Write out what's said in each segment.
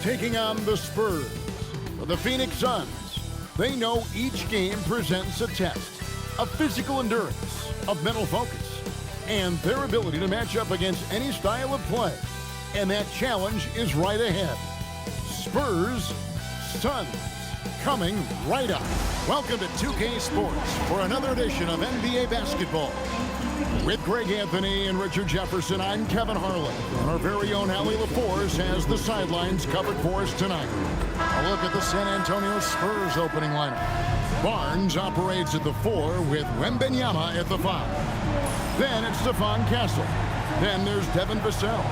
Taking on the Spurs. For the Phoenix Suns, they know each game presents a test of physical endurance, of mental focus, and their ability to match up against any style of play. And that challenge is right ahead. Spurs, Suns, coming right up. Welcome to 2K Sports for another edition of NBA basketball. With Greg Anthony and Richard Jefferson, I'm Kevin Harlan. And our very own Allie LaForce has the sidelines covered for us tonight. A look at the San Antonio Spurs opening lineup. Barnes operates at the 4 with Wembanyama at the 5. Then it's Stephon Castle. Then there's Devin Vassell.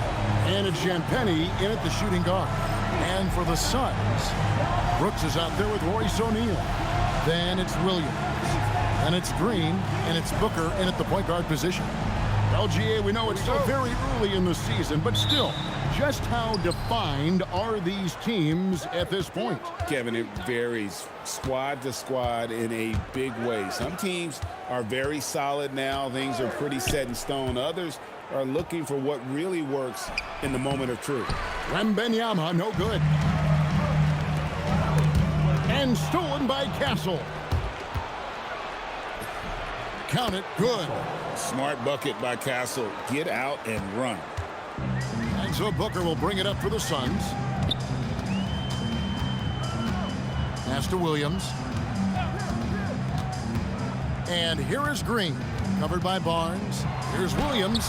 And it's Champagnie in at the shooting guard. And for the Suns, Brooks is out there with Royce O'Neal. Then it's Williams. And it's Green, and it's Booker in at the point guard position. LGA, we know it's still very early in the season, but still, just how defined are these teams at this point? Kevin, it varies squad to squad in a big way. Some teams are very solid now. Things are pretty set in stone. Others are looking for what really works in the moment of truth. Wembanyama, no good. And stolen by Castle. Count it, good. Smart bucket by Castle. Get out and run. And so Booker will bring it up for the Suns. Pass to Williams. And here is Green, covered by Barnes. Here's Williams,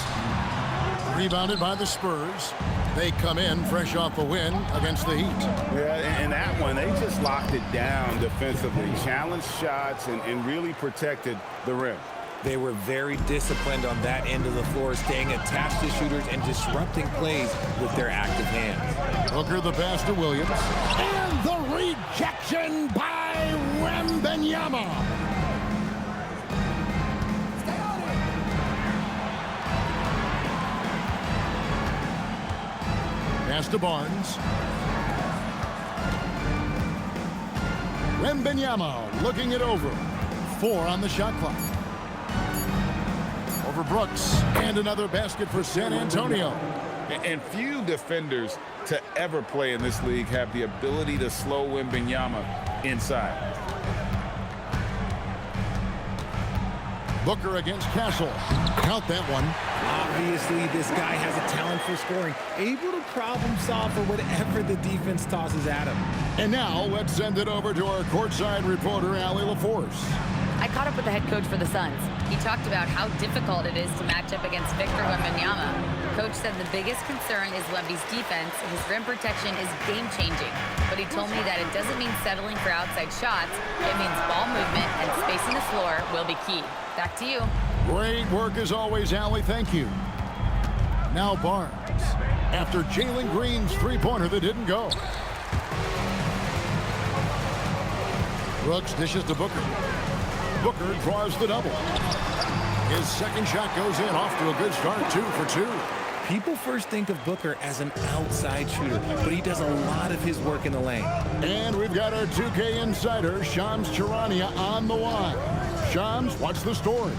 rebounded by the Spurs. They come in fresh off a win against the Heat. Yeah, and that one, they just locked it down defensively. Challenged shots and really protected the rim. They were very disciplined on that end of the floor, staying attached to shooters and disrupting plays with their active hands. Booker the pass to Williams. And the rejection by Wembanyama. Pass to Barnes. Wembanyama looking it over. 4 on the shot clock. Over Brooks. And another basket for San Antonio. And few defenders to ever play in this league have the ability to slow Wembanyama inside. Booker against Castle. Count that one. Obviously, this guy has a talent for scoring, able to problem solve for whatever the defense tosses at him. And now, let's send it over to our courtside reporter, Allie LaForce. I caught up with the head coach for the Suns. He talked about how difficult it is to match up against Victor Wembanyama. Coach said the biggest concern is Wemby's defense. His rim protection is game-changing. But he told me that it doesn't mean settling for outside shots. It means ball movement and spacing the floor will be key. Back to you. Great work as always, Allie. Thank you. Now Barnes. After Jalen Green's three-pointer that didn't go. Brooks dishes to Booker. Booker draws the double. His second shot goes in, off to a good start, 2 for 2. People first think of Booker as an outside shooter, but he does a lot of his work in the lane. And we've got our 2K insider, Shams Charania, on the line. Shams, what's the story?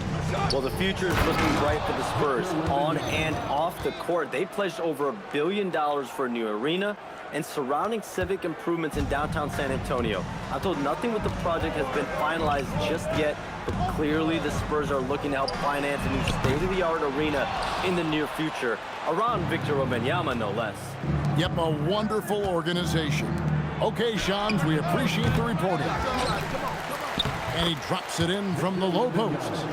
Well, the future is looking bright for the Spurs. On and off the court, they pledged over $1 billion for a new arena and surrounding civic improvements in downtown San Antonio. I'm told nothing with the project has been finalized just yet, but clearly the Spurs are looking to help finance a new state-of-the-art arena in the near future, around Victor Wembanyama, no less. Yep, a wonderful organization. Okay, Shams, we appreciate the reporting. And he drops it in from the low post.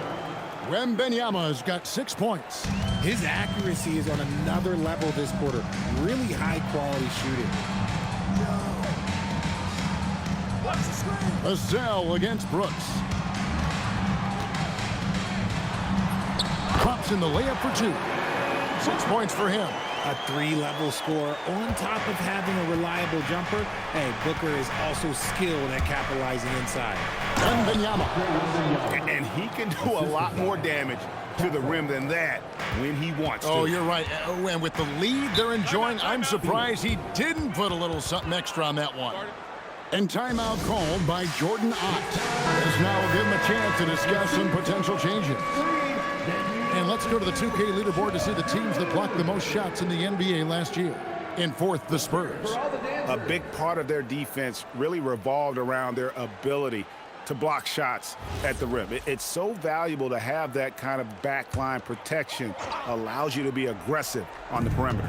Wembanyama's got 6 points. His accuracy is on another level this quarter. Really high-quality shooting. Vassell against Brooks. Drops in the layup for 2. 6 points for him. A 3-level score on top of having a reliable jumper. Hey, Booker is also skilled at capitalizing inside. Wembanyama. And he can do a lot more damage to the rim than that when he wants to. Oh, you're right. And with the lead they're enjoying, I'm surprised he didn't put a little something extra on that one. And timeout called by Jordan Ott. As now we'll give him a chance to discuss some potential changes. And let's go to the 2K leaderboard to see the teams that blocked the most shots in the NBA last year. Enforced the Spurs. A big part of their defense really revolved around their ability to block shots at the rim. It's so valuable to have that kind of backline protection. Allows you to be aggressive on the perimeter.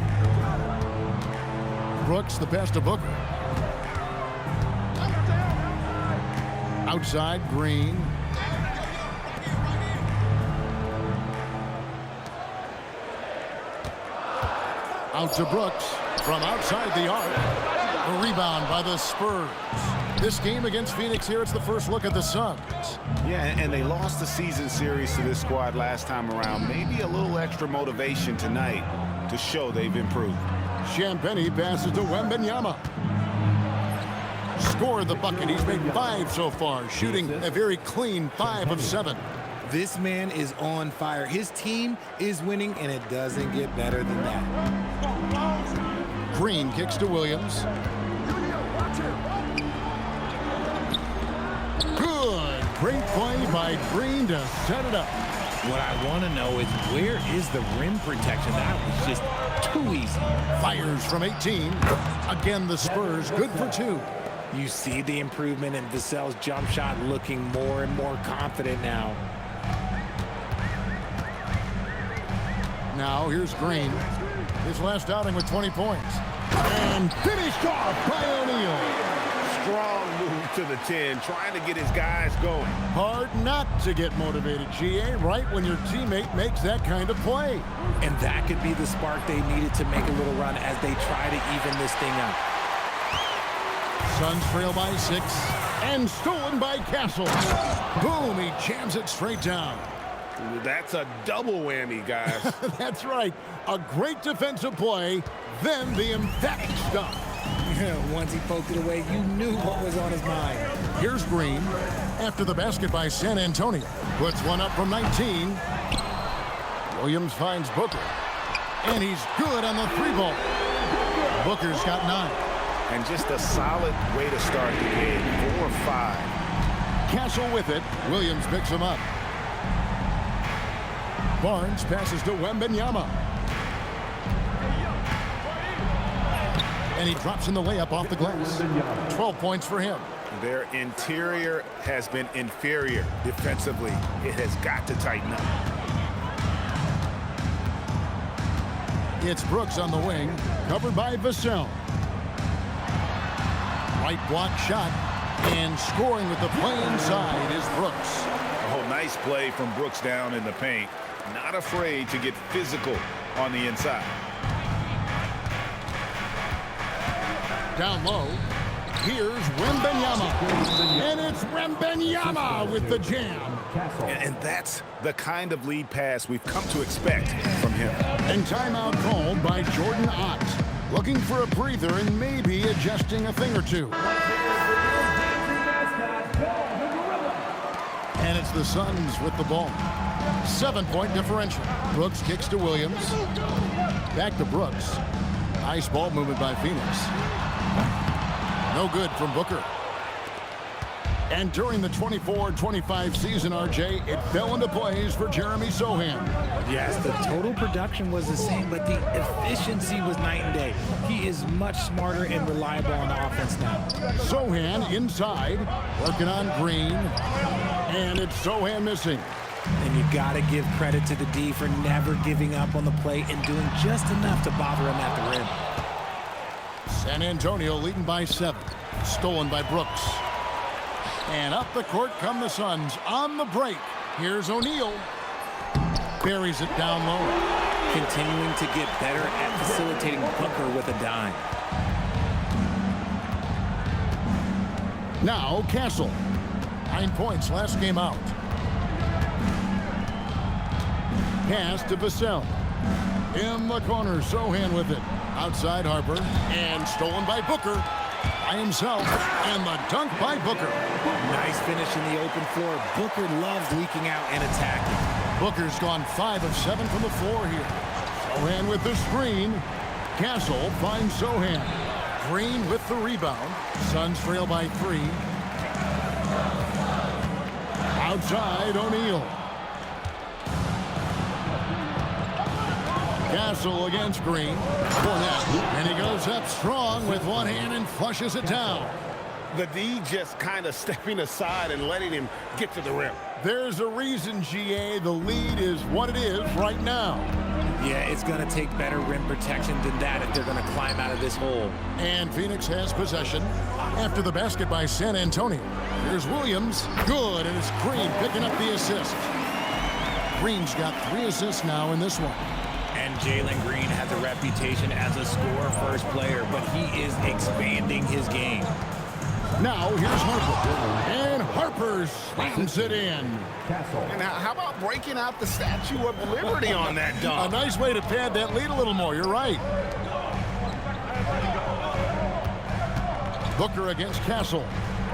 Brooks, the pass to Booker. Outside, Green. Out to Brooks from outside the arc. A rebound by the Spurs. This game against Phoenix here, it's the first look at the Suns. Yeah, and they lost the season series to this squad last time around. Maybe a little extra motivation tonight to show they've improved. Champagny passes to Wembanyama. Scored the bucket. He's made 5 so far, shooting a very clean 5 of 7. This man is on fire. His team is winning, and it doesn't get better than that. Green kicks to Williams. Good. Great play by Green to set it up. What I want to know is, where is the rim protection? That was just too easy. Fires from 18. Again, the Spurs good for 2. You see the improvement in Vassell's jump shot, looking more and more confident now. Now here's Green. His last outing with 20 points. And finished off by O'Neal. Strong move to the 10, trying to get his guys going. Hard not to get motivated, GA, right when your teammate makes that kind of play. And that could be the spark they needed to make a little run as they try to even this thing up. Suns trail by 6. And stolen by Castle. Boom, he jams it straight down. That's a double whammy, guys. That's right. A great defensive play, then the emphatic stuff. Once he poked it away, you knew what was on his mind. Here's Green. After the basket by San Antonio. Puts one up from 19. Williams finds Booker. And he's good on the 3-ball. Booker's got 9. And just a solid way to start the game. 4-5. Castle with it. Williams picks him up. Barnes passes to Wembanyama. And he drops in the layup off the glass. 12 points for him. Their interior has been inferior defensively. It has got to tighten up. It's Brooks on the wing, covered by Vassell. Right block shot, and scoring with the play inside is Brooks. Oh, nice play from Brooks down in the paint. Not afraid to get physical on the inside. Down low, here's Wembanyama. And it's Wembanyama with the jam. And that's the kind of lead pass we've come to expect from him. And timeout called by Jordan Ott. Looking for a breather and maybe adjusting a thing or two. And it's the Suns with the ball. 7-point differential. Brooks kicks to Williams. Back to Brooks. Nice ball movement by Phoenix. No good from Booker. And during the 24-25 season, RJ, it fell into place for Jeremy Sohan. Yes, the total production was the same, but the efficiency was night and day. He is much smarter and reliable on offense now. Sohan inside, working on Green. And it's Sohan missing. And you got to give credit to the D for never giving up on the play and doing just enough to bother him at the rim. San Antonio leading by 7. Stolen by Brooks. And up the court come the Suns on the break. Here's O'Neal. Buries it down low. Continuing to get better at facilitating Booker with a dime. Now Castle. 9 points last game out. Pass to Vassell. In the corner, Sohan with it. Outside Harper. And stolen by Booker. By himself. And the dunk by Booker. Nice finish in the open floor. Booker loves leaking out and attacking. Booker's gone 5 of 7 from the floor here. Sohan with the screen. Castle finds Sohan. Green with the rebound. Suns trail by 3. Outside O'Neal. Castle against Green. Cornett. And he goes up strong with one hand and flushes it down. The D just kind of stepping aside and letting him get to the rim. There's a reason, GA, the lead is what it is right now. Yeah, it's going to take better rim protection than that if they're going to climb out of this hole. And Phoenix has possession after the basket by San Antonio. Here's Williams. Good, and it's Green picking up the assist. Green's got 3 assists now in this one. And Jalen Green has a reputation as a score-first player, but he is expanding his game. Now here's Harper. And Harper slams it in. And how about breaking out the Statue of Liberty on that dunk? A nice way to pad that lead a little more. You're right. Booker against Castle.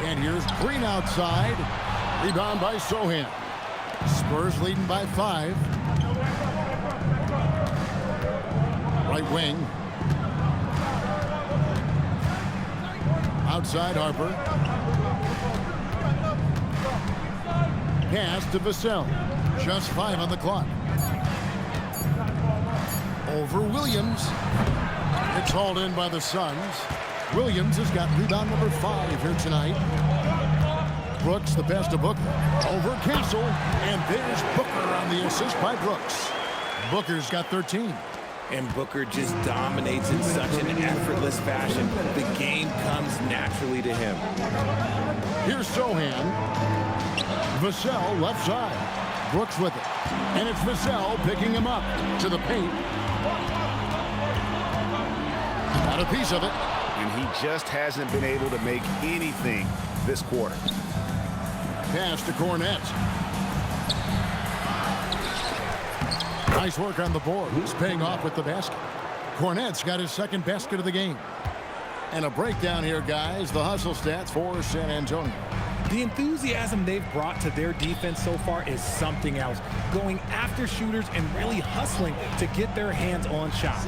And here's Green outside. Rebound by Sohan. Spurs leading by 5. Right wing. Outside Harper. Pass to Vassell. Just 5 on the clock. Over Williams. It's hauled in by the Suns. Williams has got rebound number 5 here tonight. Brooks, the pass to Booker. Over Castle. And there's Booker on the assist by Brooks. Booker's got 13. And Booker just dominates in such an effortless fashion. The game comes naturally to him. Here's Sohan. Vassell left side. Brooks with it. And it's Vassell picking him up to the paint. Got a piece of it. And he just hasn't been able to make anything this quarter. Pass to Cornett. Nice work on the board. He's paying off with the basket. Cornett's got his second basket of the game. And a breakdown here, guys. The hustle stats for San Antonio. The enthusiasm they've brought to their defense so far is something else. Going after shooters and really hustling to get their hands on shots.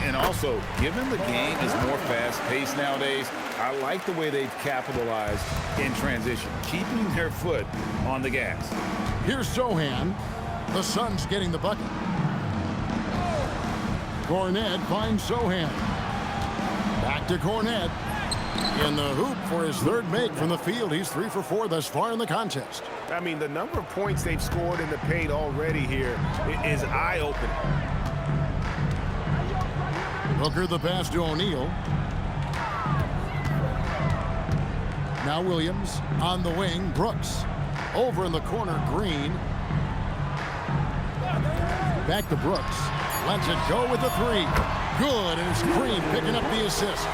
And also, given the game is more fast-paced nowadays, I like the way they've capitalized in transition, keeping their foot on the gas. Here's Sohan. The Suns getting the bucket. Cornett finds Sohan. Back to Cornett. In the hoop for his 3rd make from the field. He's 3 for 4 thus far in the contest. I mean, the number of points they've scored in the paint already here is eye-opening. Booker the pass to O'Neal. Now Williams on the wing. Brooks. Over in the corner, Green. Back to Brooks. Lets it go with the 3. Good, and it's Green picking up the assist.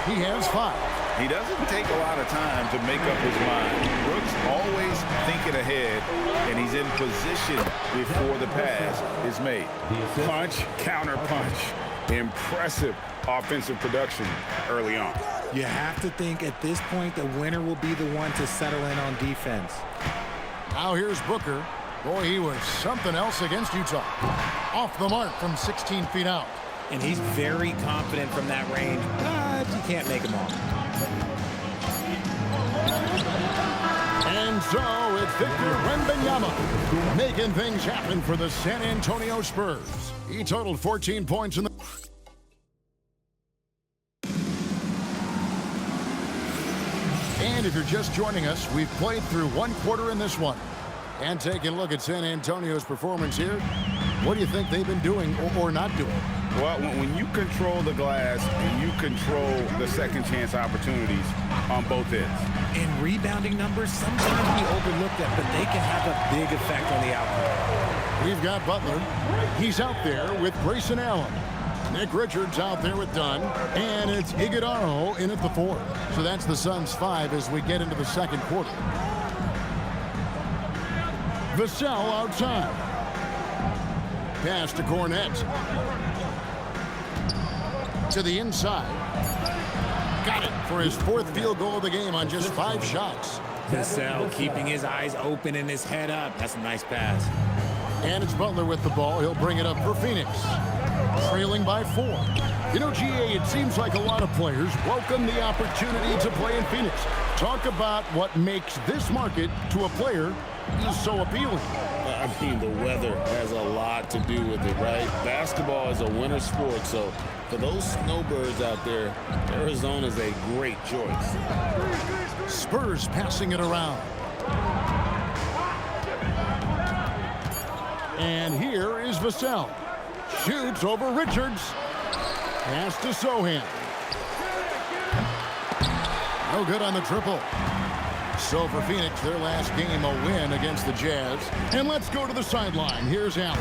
He has 5. He doesn't take a lot of time to make up his mind. Brooks always thinking ahead, and he's in position before the pass is made. Punch, counter punch. Impressive offensive production early on. You have to think at this point the winner will be the one to settle in on defense. Now here's Booker. Boy, he was something else against Utah. Off the mark from 16 feet out. And he's very confident from that range, but you can't make him all. And so it's Victor Wembanyama making things happen for the San Antonio Spurs. He totaled 14 points in the... And if you're just joining us, we've played through 1 quarter in this one. And taking a look at San Antonio's performance here, what do you think they've been doing or not doing? Well, when you control the glass and you control the second chance opportunities on both ends. And rebounding numbers, sometimes we overlook that, but they can have a big effect on the outcome. We've got Butler. He's out there with Grayson Allen. Nick Richards out there with Dunn. And it's Iguodala in at the 4. So that's the Suns' 5 as we get into the second quarter. Vassell outside. Pass to Cornett. To the inside. Got it for his 4th field goal of the game on just 5 shots. Vassell keeping his eyes open and his head up. That's a nice pass. And it's Butler with the ball. He'll bring it up for Phoenix. Trailing by 4. You know, GA, it seems like a lot of players welcome the opportunity to play in Phoenix. Talk about what makes this market to a player is so appealing. I mean, the weather has a lot to do with it, right? Basketball is a winter sport, so for those snowbirds out there, Arizona is a great choice. Spurs passing it around. And here is Vassell. Shoots over Richards. Pass to Sohan. No good on the triple. So for Phoenix, their last game a win against the Jazz. And let's go to the sideline. Here's Allen.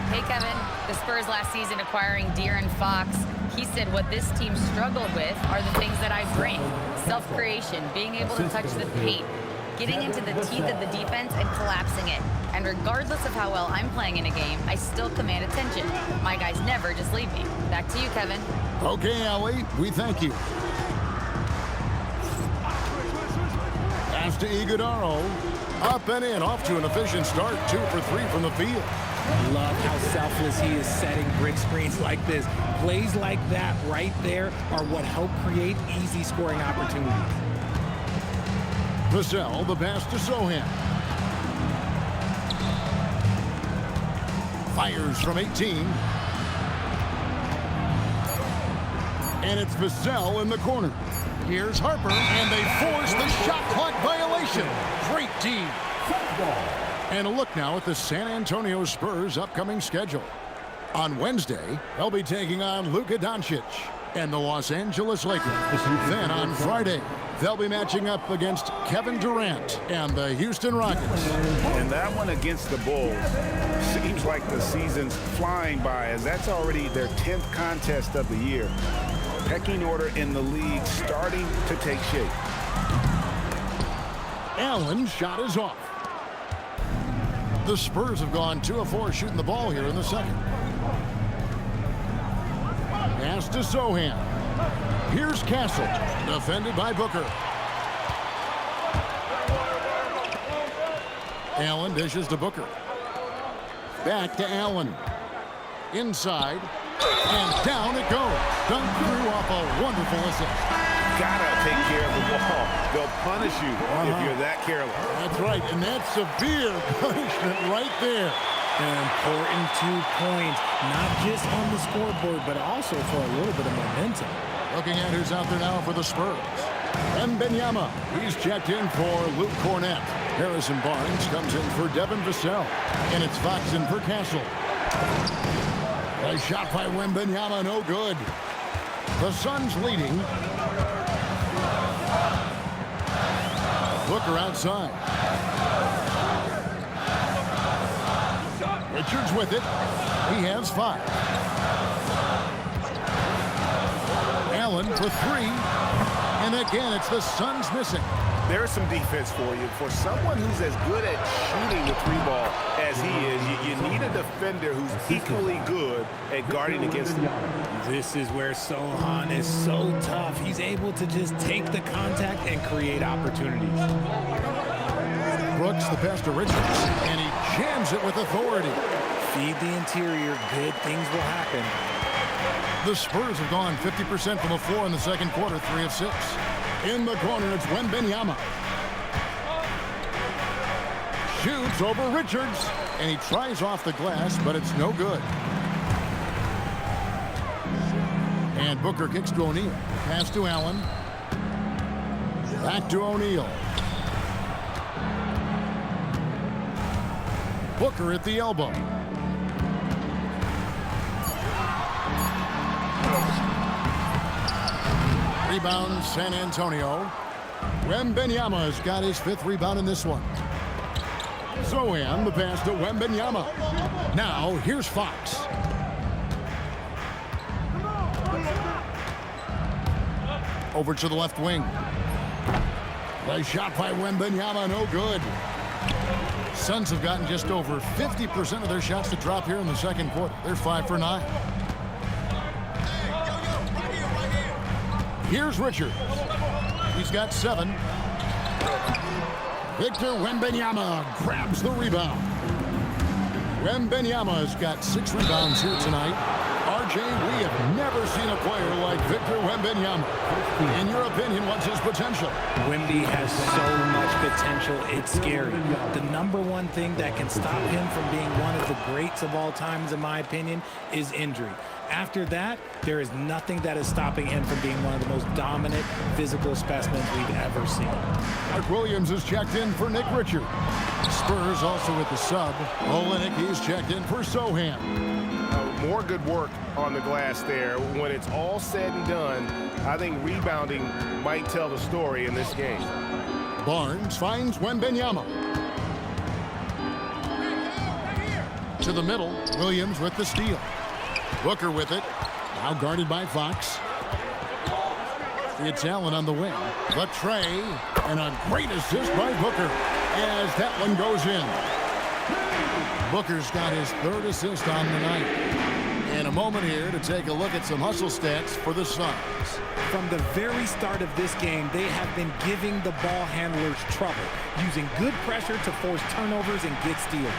Hey, Kevin. The Spurs last season acquiring De'Aaron Fox. He said what this team struggled with are the things that I bring. Self-creation, being able to touch the paint, getting into the teeth of the defense and collapsing it. And regardless of how well I'm playing in a game, I still command attention. My guys never just leave me. Back to you, Kevin. Okay, Allie, we thank you. Pass to Iguodaro. Up and in, off to an efficient start. 2 for 3 from the field. Love how selfless he is setting brick screens like this. Plays like that right there are what help create easy scoring opportunities. Vassell, the pass to Sohan. Fires from 18. And it's Vassell in the corner. Here's Harper, and they force the shot clock violation. Great team. And a look now at the San Antonio Spurs' upcoming schedule. On Wednesday, they'll be taking on Luka Doncic and the Los Angeles Lakers. Then on Friday, they'll be matching up against Kevin Durant and the Houston Rockets. And that one against the Bulls seems like the season's flying by, as that's already their 10th contest of the year. Pecking order in the league starting to take shape. Allen's shot is off. The Spurs have gone 2 of 4 shooting the ball here in the second. Pass to Sohan. Here's Castle, defended by Booker. Allen dishes to Booker. Back to Allen. Inside. And down it goes. Dunk through off a wonderful assist. Gotta take care of the ball. They'll punish you if you're that careless. That's right, and that's severe punishment right there. An important 2 points, not just on the scoreboard, but also for a little bit of momentum. Looking at who's out there now for the Spurs. Wembanyama, he's checked in for Luke Cornett. Harrison Barnes comes in for Devin Vassell. And it's Fox in for Castle. A shot by Wembanyama, no good. The Suns leading. Booker outside. Richards with it. He has 5. Allen for 3. And again, it's the Suns missing. There's some defense for you. For someone who's as good at shooting the 3-ball as he is, you need a defender who's equally good at guarding against him. This is where Sohan is so tough. He's able to just take the contact and create opportunities. Brooks the pass to Richards, and he jams it with authority. Feed the interior, good things will happen. The Spurs have gone 50% from the floor in the second quarter, 3 of 6. In the corner, it's Wembanyama. Shoots over Richards, and he tries off the glass, but it's no good. And Booker kicks to O'Neal. Pass to Allen. Back to O'Neal. Booker at the elbow. Rebound, San Antonio. Wembanyama has got his 5th rebound in this one. Sohan, the pass to Wembanyama. Now, here's Fox. Over to the left wing. A shot by Wembanyama, no good. Suns have gotten just over 50% of their shots to drop here in the second quarter. They're 5 for 9. Here's Richards. He's got 7. Victor Wembanyama grabs the rebound. Wembanyama has got 6 rebounds here tonight. RJ Shea, we have never seen a player like Victor Wembanyama. In your opinion, what's his potential? Wemby has so much potential, it's scary. The number one thing that can stop him from being one of the greats of all times, in my opinion, is injury. After that, there is nothing that is stopping him from being one of the most dominant physical specimens we've ever seen. Mark Williams is checked in for Nick Richard. Spurs also with the sub. Olynyk is checked in for Sohan. More good work on the glass there. When it's all said and done, I think rebounding might tell the story in this game. Barnes finds Wembanyama. To the middle, Williams with the steal. Booker with it, now guarded by Fox. It's Allen on the wing. The tray, and a great assist by Booker as that one goes in. Booker's got his third assist on the night. And a moment here to take a look at some hustle stats for the Suns. From the very start of this game, they have been giving the ball handlers trouble, using good pressure to force turnovers and get steals.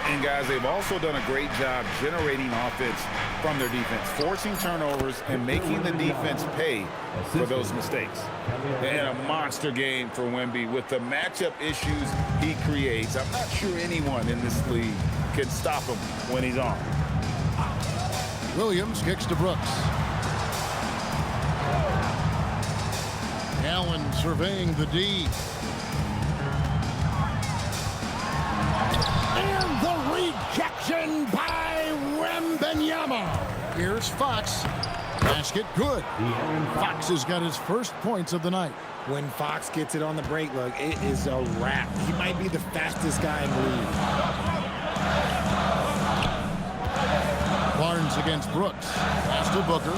And guys, they've also done a great job generating offense from their defense, forcing turnovers and making the defense pay for those mistakes. And a monster game for Wemby with the matchup issues he creates. I'm not sure anyone in this league can stop him when he's on. Williams kicks to Brooks. Allen surveying the D. And the rejection by Wembanyama. Here's Fox. Basket good. Fox has got his first points of the night. When Fox gets it on the break, look, it is a wrap. He might be the fastest guy in the league. Barnes against Brooks. Pass to Booker.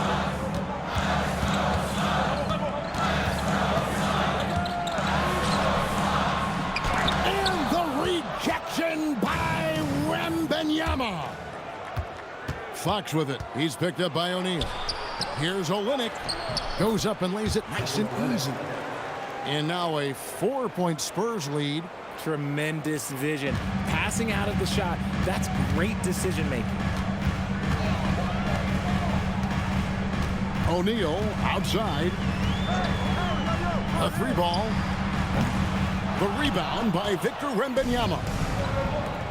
And the rejection by Wembanyama. Fox with it. He's picked up by O'Neal. Here's Olynyk. Goes up and lays it nice and easy. And now a 4-point Spurs lead. Tremendous vision. Passing out of the shot, that's great decision making. O'Neal outside. A 3-ball. The rebound by Victor Wembanyama.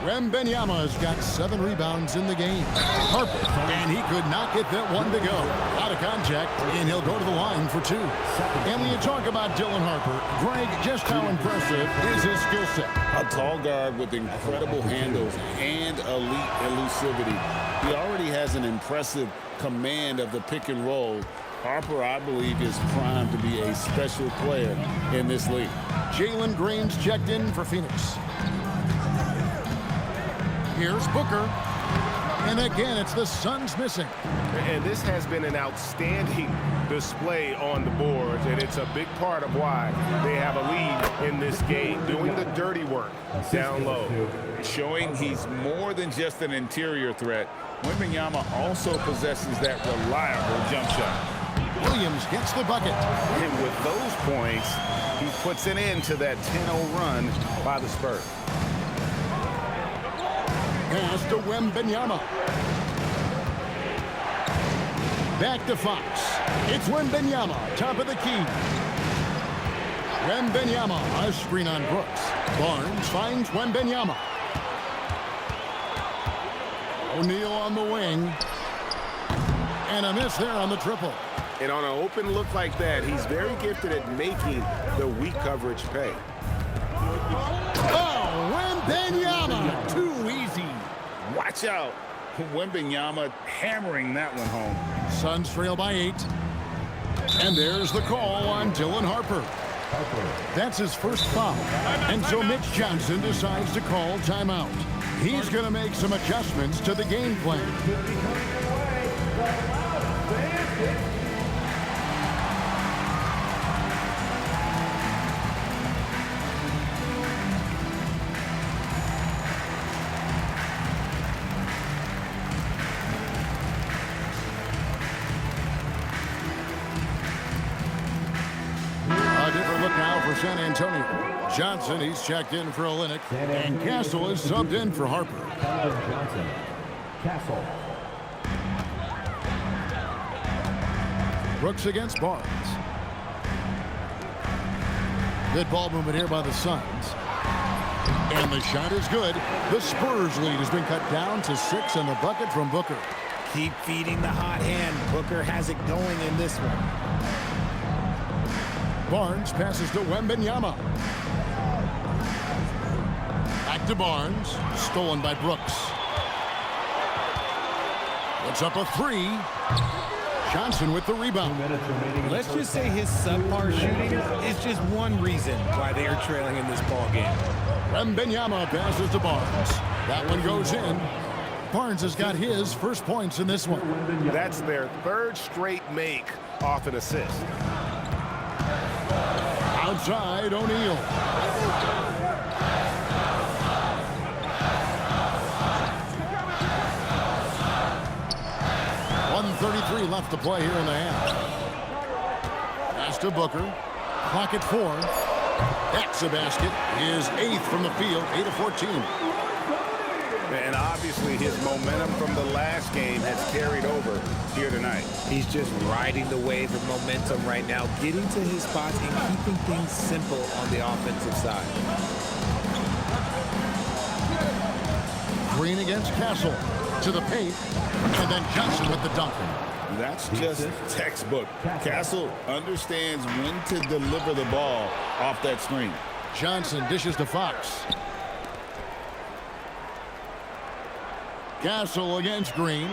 Wembanyama has got 7 rebounds in the game. Harper, and he could not get that one to go. Out of contact, and he'll go to the line for 2. And when you talk about Dylan Harper, Greg, just how impressive is his skill set? A tall guard with incredible handles and elite elusivity. He already has an impressive command of the pick and roll. Harper, I believe, is primed to be a special player in this league. Jalen Green's checked in for Phoenix. Here's Booker. And again, it's the Suns missing. And this has been an outstanding display on the boards, and it's a big part of why they have a lead in this game, doing the dirty work down low. Showing he's more than just an interior threat. Wembanyama also possesses that reliable jump shot. Williams gets the bucket. And with those points, he puts an end to that 10-0 run by the Spurs. Pass to Wembanyama. Back to Fox. It's Wembanyama, top of the key. Wembanyama, a screen on Brooks. Barnes finds Wembanyama. O'Neal on the wing. And a miss there on the triple. And on an open look like that, he's very gifted at making the weak coverage pay. Oh, Wembanyama, too easy. Watch out. Wembanyama hammering that one home. Suns trail by 8. And there's the call on Dylan Harper. That's his first foul. And so Mitch Johnson decides to call timeout. He's going to make some adjustments to the game plan. A different look now for San Antonio. Johnson, he's checked in for Olynyk. And Castle is subbed in for Harper. Johnson. Castle. Brooks against Barnes. Good ball movement here by the Suns. And the shot is good. The Spurs lead has been cut down to 6 and the bucket from Booker. Keep feeding the hot hand. Booker has it going in this one. Barnes passes to Wembanyama. Back to Barnes. Stolen by Brooks. Puts up a 3. Johnson with the rebound. Let's just say his subpar shooting is just one reason why they are trailing in this ball game. Wembanyama passes to Barnes. That one goes in. Barnes has got his first points in this one. That's their 3rd straight make off an assist. Outside, O'Neal. .133 left to play here in the half. Pass to Booker. Clock at 4. That's a basket. His 8th from the field, 8 of 14. And obviously his momentum from the last game has carried over here tonight. He's just riding the wave of momentum right now, getting to his spots and keeping things simple on the offensive side. Green against Castle. To the paint. And then Johnson with the dunk. That's just textbook. Castle understands when to deliver the ball off that screen. Johnson dishes to Fox. Castle against Green.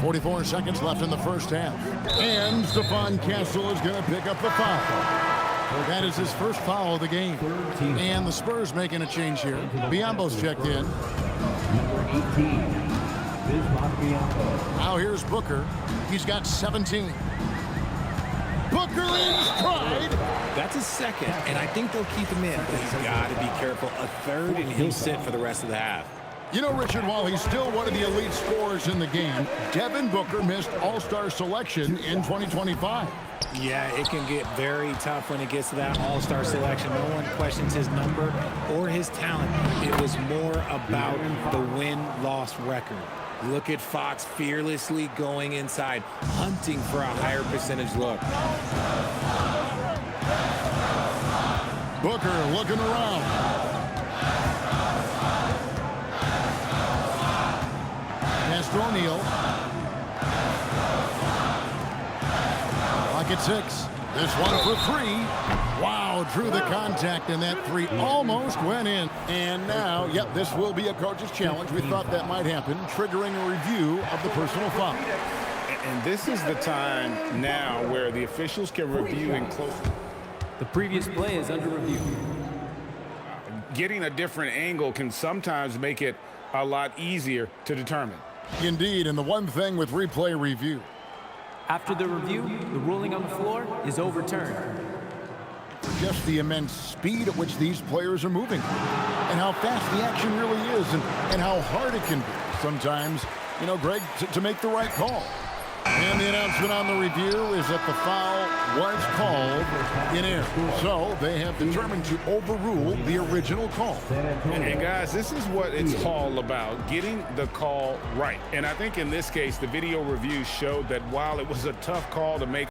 44 seconds left in the first half. And Stephon Castle is going to pick up the foul. That is his first foul of the game. And the Spurs making a change here. Biombo's checked in. Now here's Booker. He's got 17. Booker in stride. That's a second, and I think they'll keep him in. But he's got to be careful. A 3rd, and he'll sit for the rest of the half. You know, Richard, while he's still one of the elite scorers in the game, Devin Booker missed All-Star selection in 2025. Yeah, it can get very tough when it gets to that All-Star selection. No one questions his number or his talent. It was more about the win-loss record. Look at Fox fearlessly going inside, hunting for a higher percentage look. Booker looking around. Pass to O'Neal. Clock at 6. This one for 3. Wow, drew the contact, and that 3 almost went in. And now, yep, this will be a coach's challenge. We thought that might happen, triggering a review of the personal foul. And this is the time now where the officials can review and close. The previous play is under review. Getting a different angle can sometimes make it a lot easier to determine. Indeed, and the one thing with replay review. After the review, the ruling on the floor is overturned. Just the immense speed at which these players are moving and how fast the action really is and how hard it can be sometimes, you know, Greg, to make the right call. And the announcement on the review is that the foul was called in error. So they have determined to overrule the original call. And guys, this is what it's all about, getting the call right. And I think in this case, the video review showed that while it was a tough call to make,